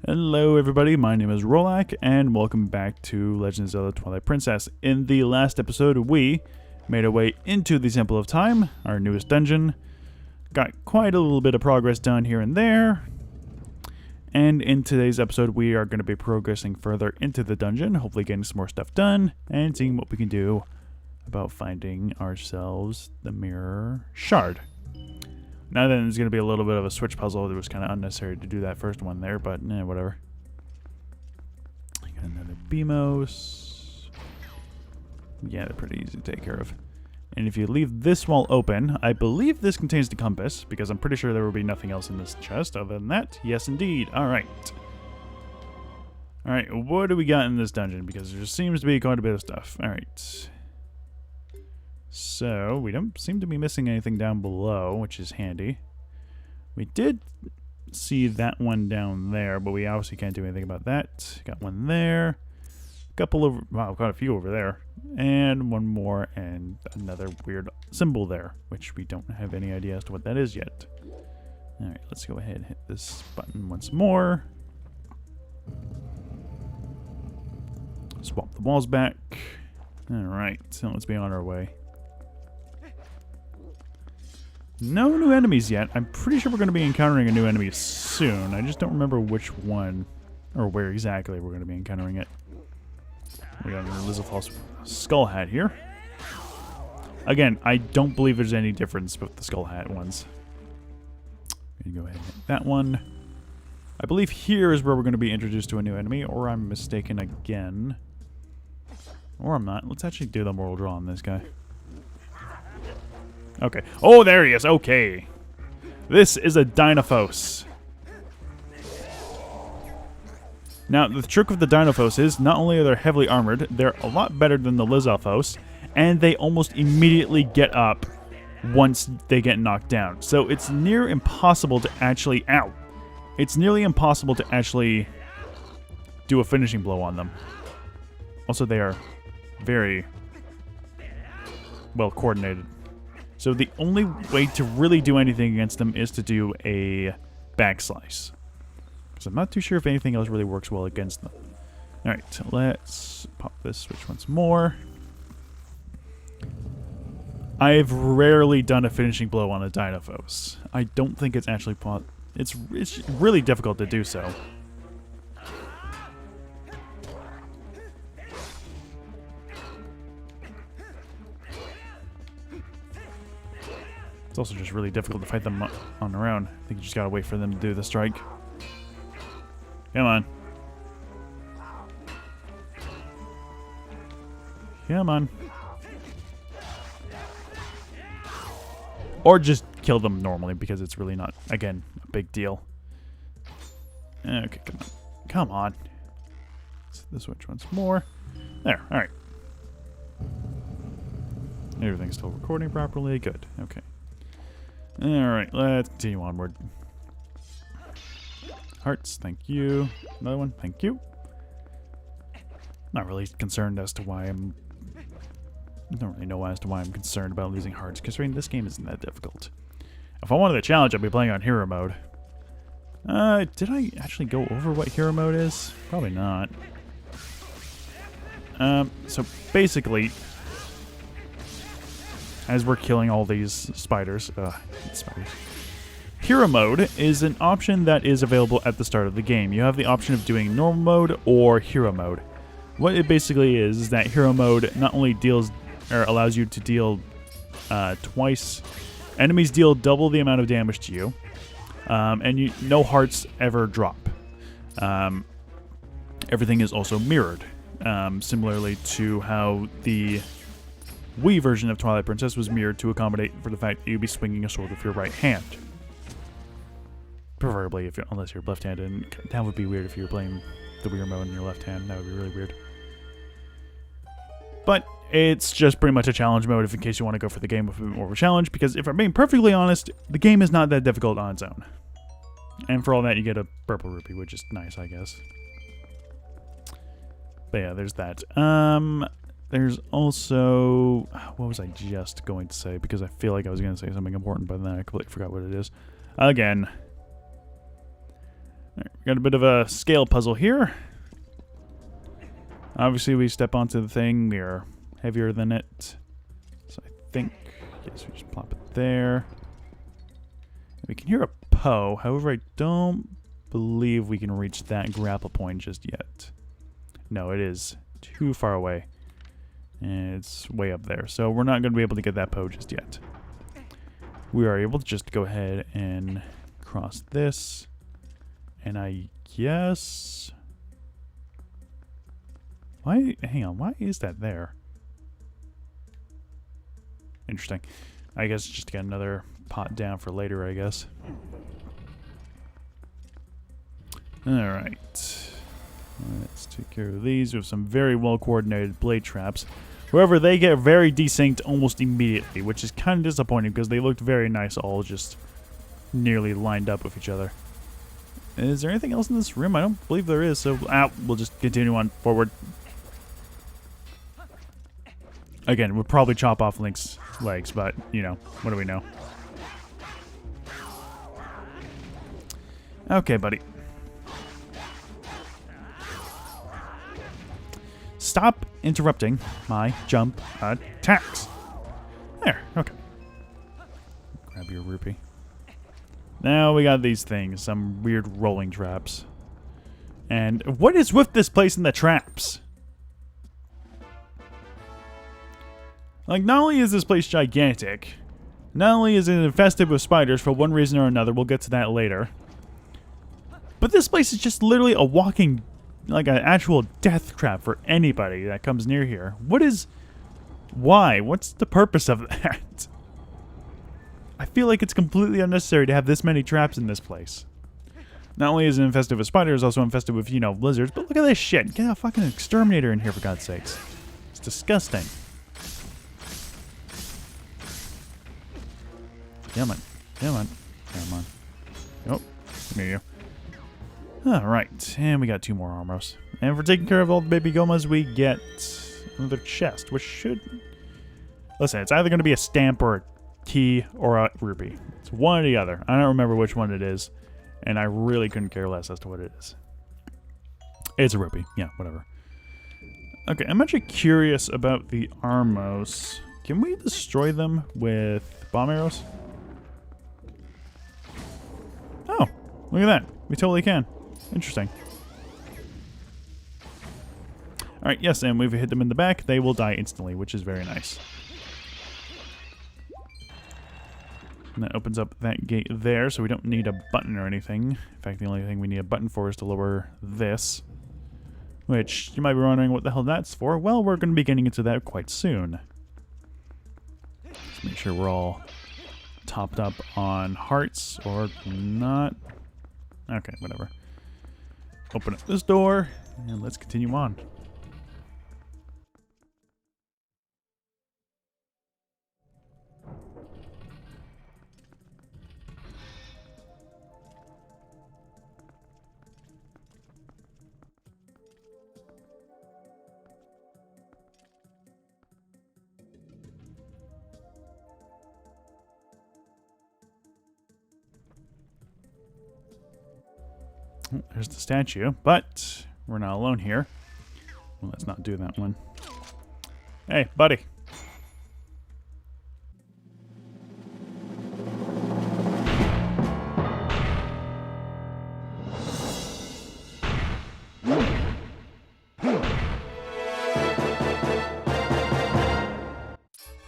Hello everybody, my name is Rolak, and welcome back to Legend of Zelda Twilight Princess. In the last episode, we made our way into the Temple of Time, our newest dungeon. Got quite a little bit of progress done here and there. And in today's episode, we are going to be progressing further into the dungeon, hopefully getting some more stuff done, and seeing what we can do about finding ourselves the mirror shard. Now then, it's going to be a little bit of a switch puzzle. It was kind of unnecessary to do that first one there, but whatever. I got another Beamos. Yeah, they're pretty easy to take care of. And if you leave this wall open, I believe this contains the compass, because I'm pretty sure there will be nothing else in this chest other than that. Yes, indeed. Alright. Alright, what do we got in this dungeon? Because there seems to be quite a bit of stuff. Alright. So, we don't seem to be missing anything down below, which is handy. We did see that one down there, but we obviously can't do anything about that. Got one there. A couple of... wow, got a few over there. And one more, and another weird symbol there, which we don't have any idea as to what that is yet. Alright, let's go ahead and hit this button once more. Swap the walls back. Alright, so let's be on our way. No new enemies yet. I'm pretty sure we're going to be encountering a new enemy soon. I just don't remember which one or where exactly we're going to be encountering it. We got an Elizabeth's skull hat here. Again, I don't believe there's any difference with the skull hat ones. I'm going to go ahead and hit that one. I believe here is where we're going to be introduced to a new enemy, or I'm mistaken again. Or I'm not. Let's actually do the moral draw on this guy. Okay. Oh, there he is. Okay. This is a Dynaphos. Now, the trick with the Dynaphos is not only are they heavily armored, they're a lot better than the Lizalfos, and they almost immediately get up once they get knocked down. So it's near impossible to actually... ow! It's nearly impossible to actually do a finishing blow on them. Also, they are very well coordinated. So the only way to really do anything against them is to do a backslice. Because I'm not too sure if anything else really works well against them. Alright, let's pop this switch once more. I've rarely done a finishing blow on a Dynaphos. I don't think it's actually it's really difficult to do so. It's also just really difficult to fight them on their own. I think you just gotta wait for them to do the strike. Come on. Come on. Or just kill them normally, because it's really not, again, a big deal. Okay, come on. Come on. Let's hit the switch once more. There, alright. Everything's still recording properly. Good, okay. Alright, let's continue onward. Hearts, thank you. Another one, thank you. Not really concerned as to why I'm... I don't really know as to why I'm concerned about losing hearts, considering this game isn't that difficult. If I wanted a challenge, I'd be playing on hero mode. Did I actually go over what hero mode is? Probably not. So basically... as we're killing all these spiders. Hero mode is an option that is available at the start of the game. You have the option of doing normal mode or hero mode. What it basically is that hero mode not only deals or allows you to deal twice. Enemies deal double the amount of damage to you, and no hearts ever drop. Everything is also mirrored, similarly to how the Wii version of Twilight Princess was mirrored to accommodate for the fact that you'd be swinging a sword with your right hand. Preferably, unless you're left-handed. And that would be weird if you were playing the Wii remote in your left hand. That would be really weird. But it's just pretty much a challenge mode if in case you want to go for the game with a bit more of a challenge, because if I'm being perfectly honest, the game is not that difficult on its own. And for all that, you get a purple rupee, which is nice, I guess. But yeah, there's that. There's also... what was I just going to say? Because I feel like I was going to say something important, but then I completely forgot what it is. Again. Right, we got a bit of a scale puzzle here. Obviously, we step onto the thing. We are heavier than it. So I think, yes, we just plop it there. We can hear a Poe. However, I don't believe we can reach that grapple point just yet. No, it is too far away. And it's way up there. So we're not going to be able to get that Poe just yet. We are able to just go ahead and cross this. And I guess... Why? Hang on. Why is that there? Interesting. I guess just to get another pot down for later, I guess. Alright. Let's take care of these. We have some very well-coordinated blade traps. However, they get very desynced almost immediately, which is kind of disappointing because they looked very nice all just nearly lined up with each other. Is there anything else in this room? I don't believe there is, so we'll just continue on forward. Again, we'll probably chop off Link's legs, but, you know, what do we know? Okay, buddy. Stop interrupting my jump attacks. There, okay. Grab your rupee. Now we got these things, some weird rolling traps. And what is with this place and the traps? Like, not only is this place gigantic, not only is it infested with spiders for one reason or another, we'll get to that later, but this place is just literally a walking, like an actual death trap for anybody that comes near here. What is... Why? What's the purpose of that? I feel like it's completely unnecessary to have this many traps in this place. Not only is it infested with spiders, it's also infested with, you know, lizards, but look at this shit. Get a fucking exterminator in here, for God's sakes. It's disgusting. Come on. Come on. Come on. Oh, come here, you. Alright, and we got 2 more armors. And for taking care of all the baby gomas, we get another chest, which should... Listen, it's either going to be a stamp or a key or a rupee. It's one or the other. I don't remember which one it is, and I really couldn't care less as to what it is. It's a rupee. Yeah, whatever. Okay, I'm actually curious about the armos. Can we destroy them with bomb arrows? Oh, look at that. We totally can. Interesting. Alright, yes, and we've hit them in the back. They will die instantly, which is very nice. And that opens up that gate there, so we don't need a button or anything. In fact, the only thing we need a button for is to lower this. Which, you might be wondering what the hell that's for. Well, we're going to be getting into that quite soon. Let's make sure we're all topped up on hearts, or not. Okay, whatever. Open up this door, and let's continue on. There's the statue, but we're not alone here. Well, let's not do that one. Hey, buddy.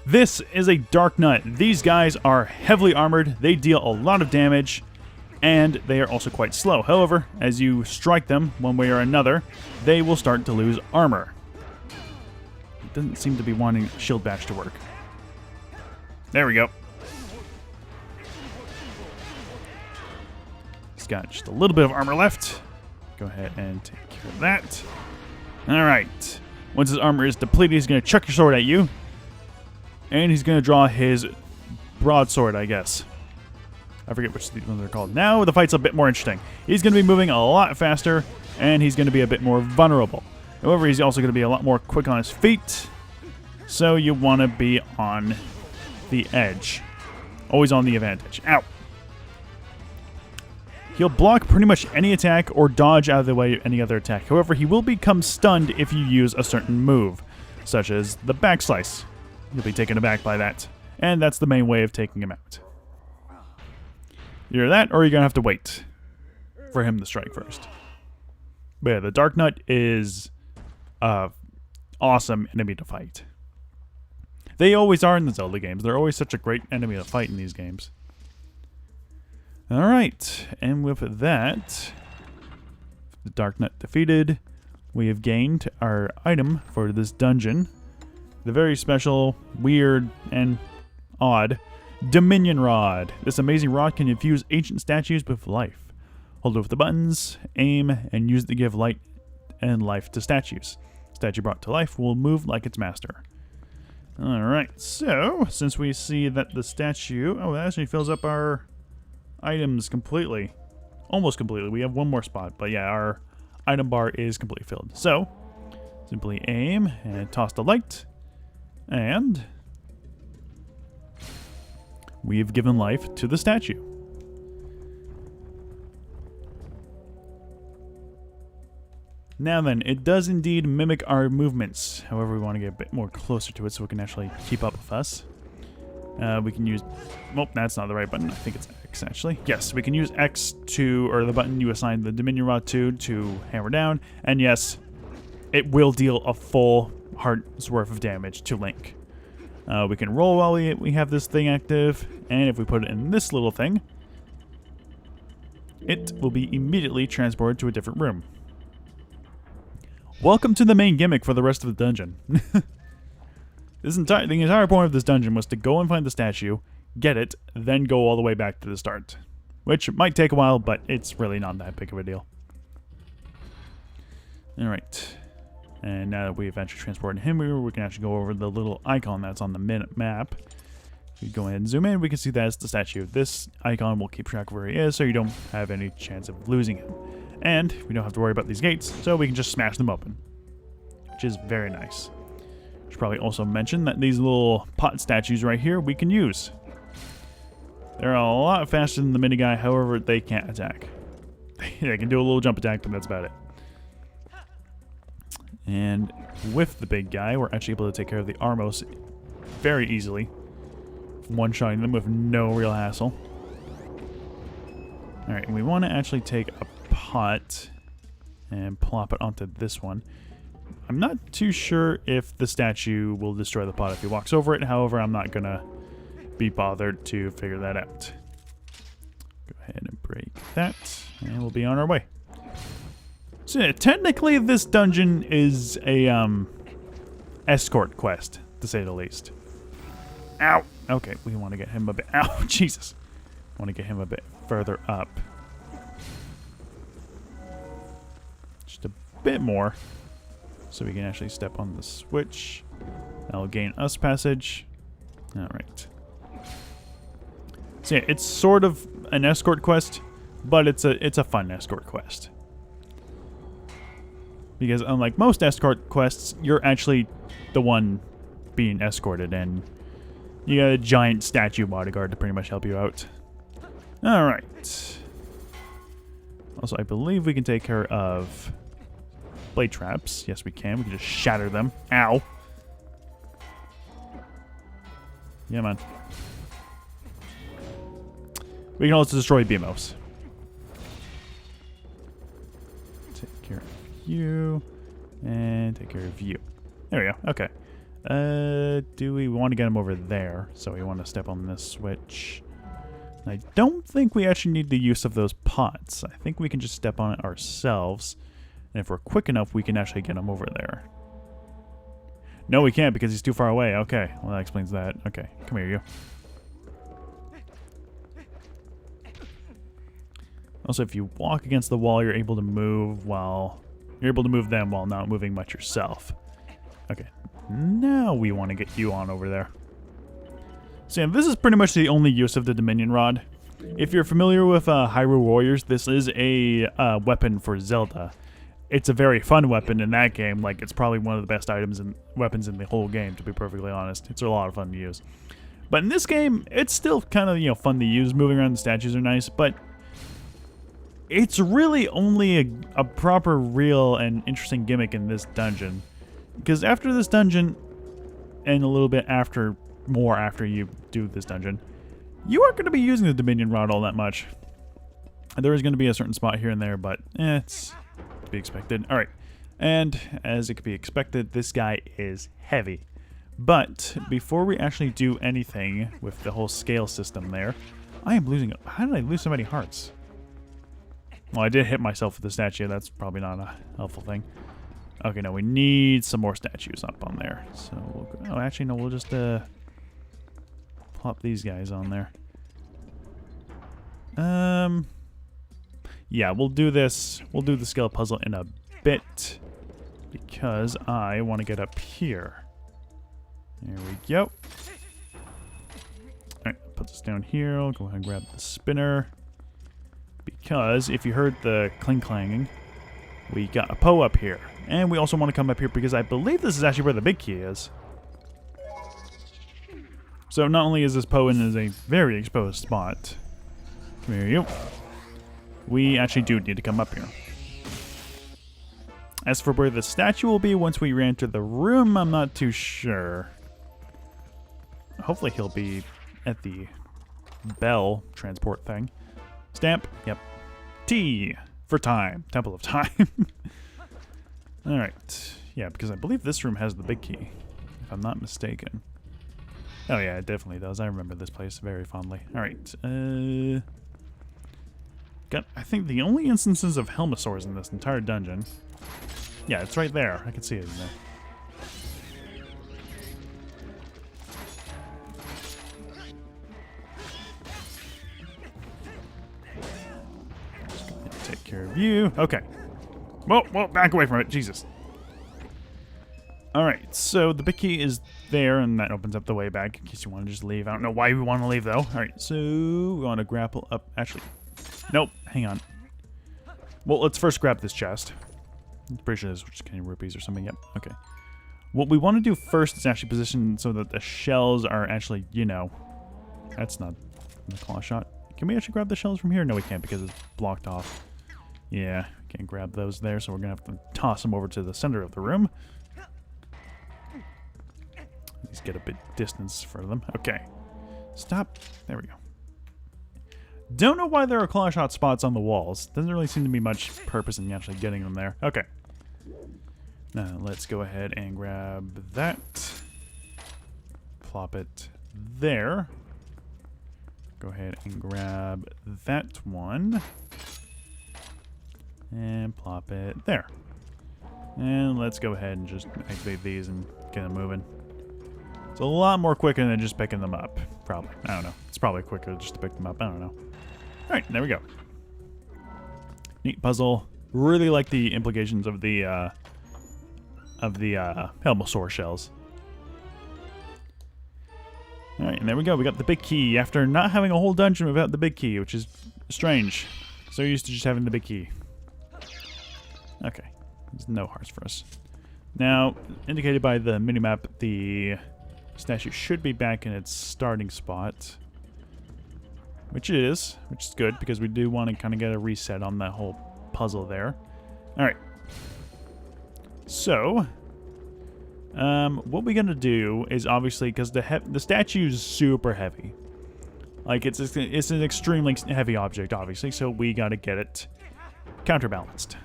This is a Dark Nut. These guys are heavily armored. They deal a lot of damage. And they are also quite slow. However, as you strike them one way or another, they will start to lose armor. It doesn't seem to be wanting shield bash to work. There we go. He's got just a little bit of armor left. Go ahead and take care of that. Alright. Once his armor is depleted, he's going to chuck your sword at you. And he's going to draw his broadsword, I guess. I forget which ones they're called. Now the fight's a bit more interesting. He's going to be moving a lot faster, and he's going to be a bit more vulnerable. However, he's also going to be a lot more quick on his feet, so you want to be on the edge. Always on the advantage. Ow! He'll block pretty much any attack or dodge out of the way of any other attack. However, he will become stunned if you use a certain move, such as the back slice. You'll be taken aback by that. And that's the main way of taking him out. Either that, or you're going to have to wait for him to strike first. But yeah, the Dark Nut is awesome enemy to fight. They always are in the Zelda games. They're always such a great enemy to fight in these games. Alright, and with that, the Dark Nut defeated, we have gained our item for this dungeon. The very special, weird, and odd Dominion Rod. This amazing rod can infuse ancient statues with life. Hold it with the buttons, aim, and use it to give light and life to statues. Statue brought to life will move like its master. Alright, so, since we see that the statue... Oh, that actually fills up our items completely. Almost completely. We have one more spot, but yeah, our item bar is completely filled. So, simply aim and toss the light, and we've given life to the statue. Now then, it does indeed mimic our movements. However, we want to get a bit more closer to it so it can actually keep up with us. We can use... Well, that's not the right button. I think it's X, actually. Yes, we can use X to... Or the button you assign the Dominion Rod to hammer down. And yes, it will deal a full heart's worth of damage to Link. We can roll while we have this thing active. And if we put it in this little thing, it will be immediately transported to a different room. Welcome to the main gimmick for the rest of the dungeon. The entire point of this dungeon was to go and find the statue, get it, then go all the way back to the start. Which might take a while, but it's really not that big of a deal. Alright. And now that we've actually transported him here, we can actually go over the little icon that's on the map. If we go ahead and zoom in, we can see that's the statue. This icon will keep track of where he is, so you don't have any chance of losing him. And we don't have to worry about these gates, so we can just smash them open. Which is very nice. Should probably also mention that these little pot statues right here we can use. They're a lot faster than the mini guy, however, they can't attack. They can do a little jump attack, but that's about it. And with the big guy, we're actually able to take care of the Armos very easily. One-shotting them with no real hassle. Alright, and we want to actually take a pot and plop it onto this one. I'm not too sure if the statue will destroy the pot if he walks over it. However, I'm not going to be bothered to figure that out. Go ahead and break that, and we'll be on our way. So yeah, technically this dungeon is a escort quest, to say the least. Ow! Okay, we want to get him a bit... Ow, Jesus! I want to get him a bit further up. Just a bit more. So we can actually step on the switch. That'll gain us passage. Alright. So yeah, it's sort of an escort quest, but it's a fun escort quest. Because unlike most escort quests, you're actually the one being escorted, and you got a giant statue bodyguard to pretty much help you out. Alright. Also, I believe we can take care of blade traps. Yes, we can. We can just shatter them. Ow. Yeah, man. We can also destroy BMOs. Take care of you. And take care of you. There we go. Okay. Do we want to get him over there? So we want to step on this switch. I don't think we actually need the use of those pots. I think we can just step on it ourselves. And if we're quick enough, we can actually get him over there. No, we can't because he's too far away. Okay, well that explains that. Okay, come here, you. Also, if you walk against the wall, you're able to move them while not moving much yourself. Okay, now we want to get you on over there. So yeah, this is pretty much the only use of the Dominion Rod. If you're familiar with Hyrule Warriors, this is a weapon for Zelda. It's a very fun weapon in that game. Like, it's probably one of the best weapons in the whole game, to be perfectly honest. It's a lot of fun to use. But in this game, it's still kind of, fun to use. Moving around the statues are nice, but It's really only a proper, real, and interesting gimmick in this dungeon. Because after this dungeon, and a little bit more after you do this dungeon, you aren't going to be using the Dominion Rod all that much. There is going to be a certain spot here and there, but it's to be expected. Alright, and as it could be expected, this guy is heavy. But before we actually do anything with the whole scale system there, I am losing... How did I lose so many hearts? Well, I did hit myself with the statue. That's probably not a helpful thing. Okay, no, we need some more statues up on there. So we'll go... Oh, actually, no, we'll just plop these guys on there. Yeah, we'll do this. We'll do the scale puzzle in a bit because I want to get up here. There we go. Alright, put this down here. I'll go ahead and grab the spinner. Because if you heard the clang-clanging, we got a Poe up here. And we also want to come up here because I believe this is actually where the big key is. So not only is this Poe in a very exposed spot, there you go. We actually do need to come up here. As for where the statue will be once we re-enter the room, I'm not too sure. Hopefully he'll be at the bell transport thing. Stamp. Yep. T for time. Temple of Time. Alright. Yeah, because I believe this room has the big key, if I'm not mistaken. Oh yeah, it definitely does. I remember this place very fondly. Alright. Got, I think, the only instances of Helmosaurs in this entire dungeon. Yeah, it's right there. I can see it in there. Take care of you. Okay. Whoa, back away from it. Jesus. Alright, so the big key is there, and that opens up the way back in case you want to just leave. I don't know why we want to leave, though. Alright, so we want to grapple up. Actually, nope. Hang on. Well, let's first grab this chest. I'm pretty sure this is just Kenny rupees or something. Yep. Okay. What we want to do first is actually position so that the shells are actually, you know... That's not the claw shot. Can we actually grab the shells from here? No, we can't because it's blocked off. Yeah, can't grab those there, so we're going to have to toss them over to the center of the room. Let's get a bit distance for them. Okay. Stop. There we go. Don't know why there are claw shot spots on the walls. Doesn't really seem to be much purpose in actually getting them there. Okay. Now, let's go ahead and grab that. Plop it there. Go ahead and grab that one. And plop it there. And let's go ahead and just activate these and get them moving. It's a lot more quicker than just picking them up. Probably. I don't know. It's probably quicker just to pick them up. I don't know. Alright, there we go. Neat puzzle. Really like the implications of the Helmosaur shells. Alright, and there we go. We got the big key after not having a whole dungeon without the big key, which is strange. So used to just having the big key. Okay. There's no hearts for us. Now, indicated by the minimap, the statue should be back in its starting spot. Which it is, which is good, because we do want to kind of get a reset on that whole puzzle there. Alright. So, what we're going to do is obviously, because the statue is super heavy. Like, it's an extremely heavy object, obviously, so we got to get it counterbalanced.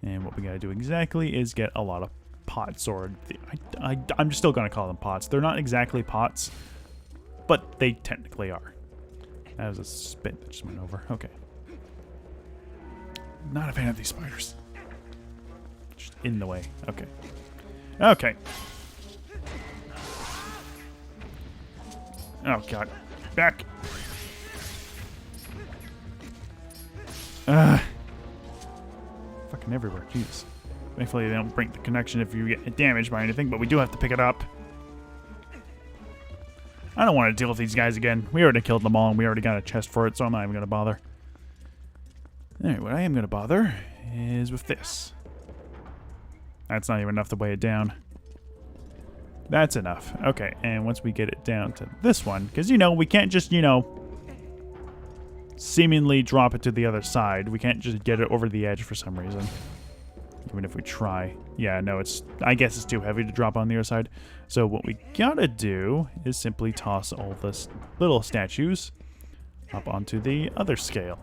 And what we got to do exactly is get a lot of pots, or I'm just still going to call them pots. They're not exactly pots, but they technically are. That was a spit that just went over. Okay. Not a fan of these spiders. Just in the way. Okay. Okay. Oh, God. Back. Fucking everywhere. Jesus. Thankfully, they don't break the connection if you get damaged by anything, but we do have to pick it up. I don't want to deal with these guys again. We already killed them all, and we already got a chest for it, so I'm not even going to bother. Anyway, what I am going to bother is with this. That's not even enough to weigh it down. That's enough. Okay, and once we get it down to this one, because, you know, we can't just, you know, seemingly drop it to the other side. We can't just get it over the edge for some reason. Even if we try. Yeah, no, I guess it's too heavy to drop on the other side. So what we gotta do is simply toss all the little statues up onto the other scale.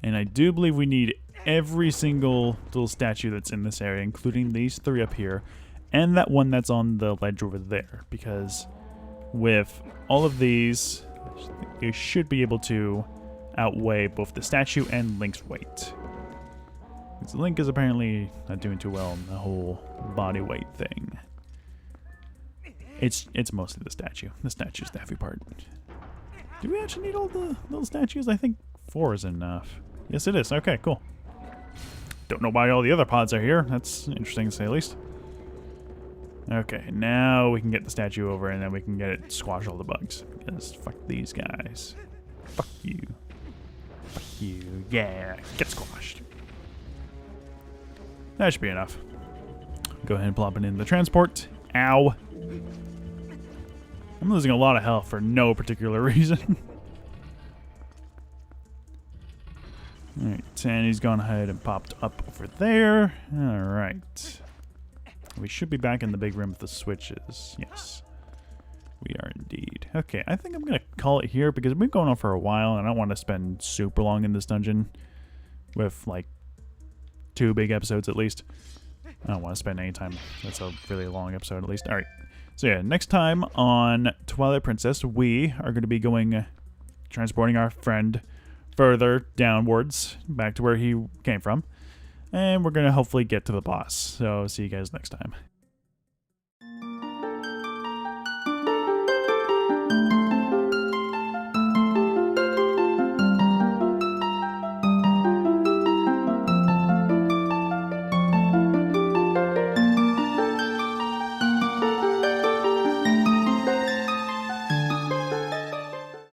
And I do believe we need every single little statue that's in this area, including these 3 up here, and that one that's on the ledge over there, because with all of these, you should be able to outweigh both the statue and Link's weight. Because Link is apparently not doing too well in the whole body weight thing. It's mostly the statue. The statue's the heavy part. Do we actually need all the little statues? I think 4 is enough. Yes, it is. Okay, cool. Don't know why all the other pods are here. That's interesting to say the least. Okay, now we can get the statue over and then we can get it squash all the bugs. Because fuck these guys. Fuck you. Fuck you. Yeah, get squashed. That should be enough. Go ahead and plop it in the transport. Ow. I'm losing a lot of health for no particular reason. Alright, and he's gone ahead and popped up over there. Alright. We should be back in the big room with the switches. Yes. We are indeed. Okay, I think I'm going to call it here because we've been going on for a while and I don't want to spend super long in this dungeon with like 2 big episodes at least. I don't want to spend any time. That's a really long episode at least. Alright. So yeah, next time on Twilight Princess, we are going to be going, transporting our friend further downwards, back to where he came from. And we're going to hopefully get to the boss. So see you guys next time.